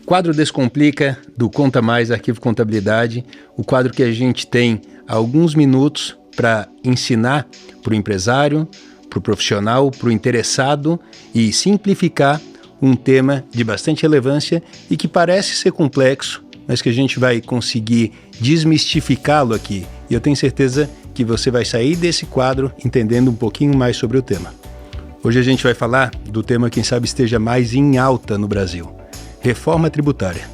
Quadro Descomplica do Conta Mais Arquivo Contabilidade, o quadro que a gente tem alguns minutos para ensinar para o empresário, para o profissional, para o interessado e simplificar um tema de bastante relevância e que parece ser complexo, mas que a gente vai conseguir desmistificá-lo aqui. E eu tenho certeza que você vai sair desse quadro entendendo um pouquinho mais sobre o tema. Hoje a gente vai falar do tema, quem sabe esteja mais em alta no Brasil: reforma tributária.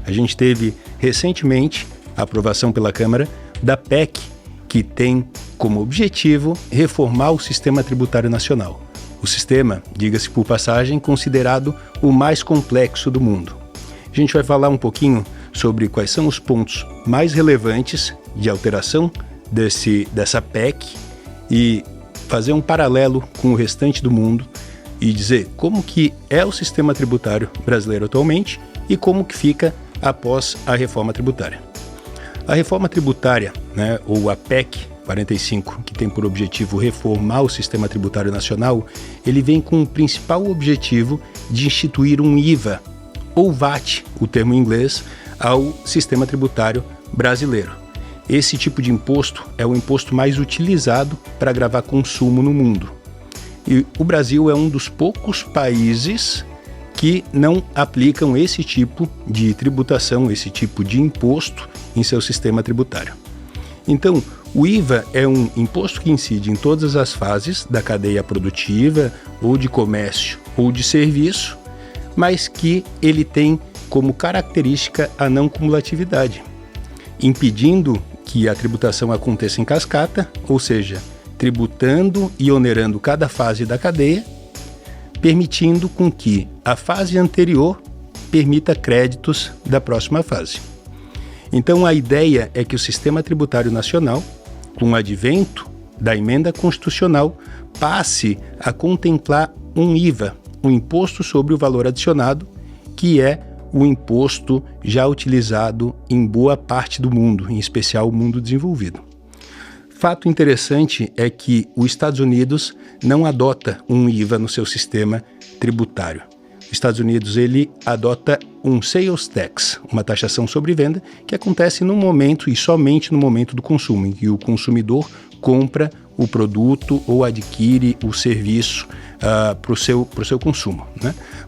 A gente teve recentemente a aprovação pela Câmara da PEC, que tem como objetivo reformar o sistema tributário nacional. O sistema, diga-se por passagem, considerado o mais complexo do mundo. A gente vai falar um pouquinho sobre quais são os pontos mais relevantes de alteração dessa PEC e fazer um paralelo com o restante do mundo e dizer como que é o sistema tributário brasileiro atualmente e como que fica após a reforma tributária. A reforma tributária, ou a PEC 45, que tem por objetivo reformar o sistema tributário nacional, ele vem com o principal objetivo de instituir um IVA, ou VAT, o termo em inglês, ao sistema tributário brasileiro. Esse tipo de imposto é o imposto mais utilizado para gravar consumo no mundo. E o Brasil é um dos poucos países que não aplicam esse tipo de tributação, esse tipo de imposto em seu sistema tributário. Então, o IVA é um imposto que incide em todas as fases da cadeia produtiva, ou de comércio, ou de serviço, mas que ele tem como característica a não cumulatividade, impedindo que a tributação aconteça em cascata, ou seja, tributando e onerando cada fase da cadeia, permitindo com que a fase anterior permita créditos da próxima fase. Então, a ideia é que o sistema tributário nacional, com o advento da emenda constitucional, passe a contemplar um IVA, um imposto sobre o valor adicionado, que é o imposto já utilizado em boa parte do mundo, em especial o mundo desenvolvido. Fato interessante é que os Estados Unidos não adota um IVA no seu sistema tributário. Os Estados Unidos ele adota um sales tax, uma taxação sobre venda, que acontece no momento e somente no momento do consumo, em que o consumidor compra o produto ou adquire o serviço para o seu consumo,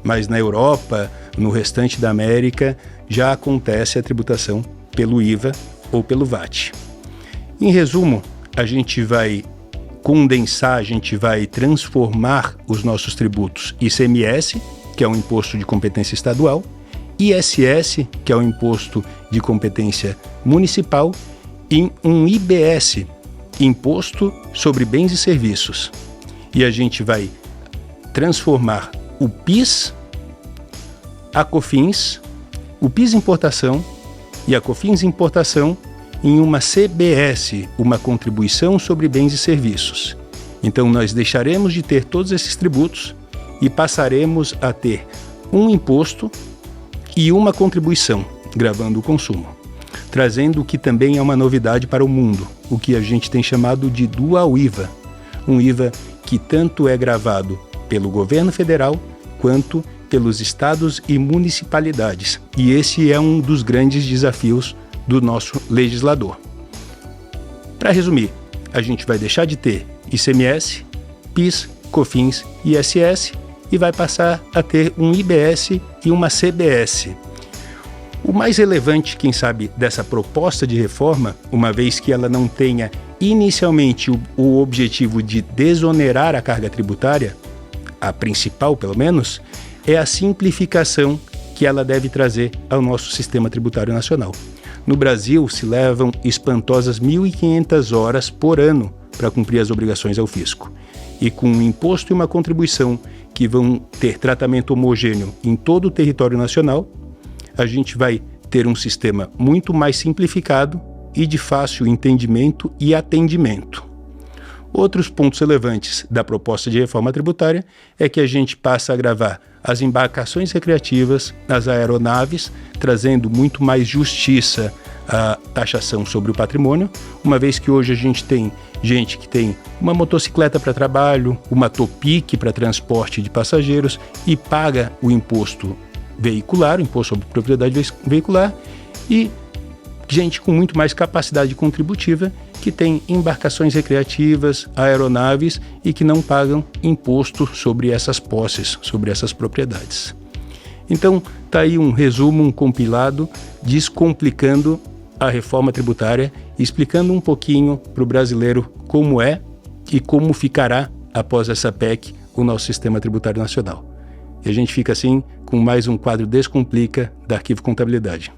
Mas na Europa, no restante da América, já acontece a tributação pelo IVA ou pelo VAT. Em resumo, a gente vai condensar, a gente vai transformar os nossos tributos ICMS, que é um imposto de competência estadual, ISS, que é um imposto de competência municipal, em um IBS, Imposto sobre Bens e Serviços. E a gente vai transformar o PIS, a COFINS, o PIS Importação e a COFINS Importação em uma CBS, uma Contribuição sobre Bens e Serviços. Então nós deixaremos de ter todos esses tributos e passaremos a ter um imposto e uma contribuição, gravando o consumo, trazendo o que também é uma novidade para o mundo, o que a gente tem chamado de Dual IVA, um IVA que tanto é gravado pelo governo federal quanto pelos estados e municipalidades. E esse é um dos grandes desafios do nosso legislador. Para resumir, a gente vai deixar de ter ICMS, PIS, COFINS e ISS e vai passar a ter um IBS e uma CBS. O mais relevante, quem sabe, dessa proposta de reforma, uma vez que ela não tenha inicialmente o objetivo de desonerar a carga tributária, a principal pelo menos, é a simplificação que ela deve trazer ao nosso sistema tributário nacional. No Brasil, se levam espantosas 1.500 horas por ano para cumprir as obrigações ao fisco. E com um imposto e uma contribuição que vão ter tratamento homogêneo em todo o território nacional, a gente vai ter um sistema muito mais simplificado e de fácil entendimento e atendimento. Outros pontos relevantes da proposta de reforma tributária é que a gente passa a gravar as embarcações recreativas, as aeronaves, trazendo muito mais justiça à taxação sobre o patrimônio, uma vez que hoje a gente tem gente que tem uma motocicleta para trabalho, uma Topic para transporte de passageiros e paga o imposto veicular, imposto sobre propriedade veicular, e gente com muito mais capacidade contributiva que tem embarcações recreativas, aeronaves e que não pagam imposto sobre essas posses, sobre essas propriedades. Então, está aí um resumo, um compilado, descomplicando a reforma tributária, explicando um pouquinho para o brasileiro como é e como ficará, após essa PEC, o nosso sistema tributário nacional. E a gente fica assim com mais um quadro Descomplica da Arquivo Contabilidade.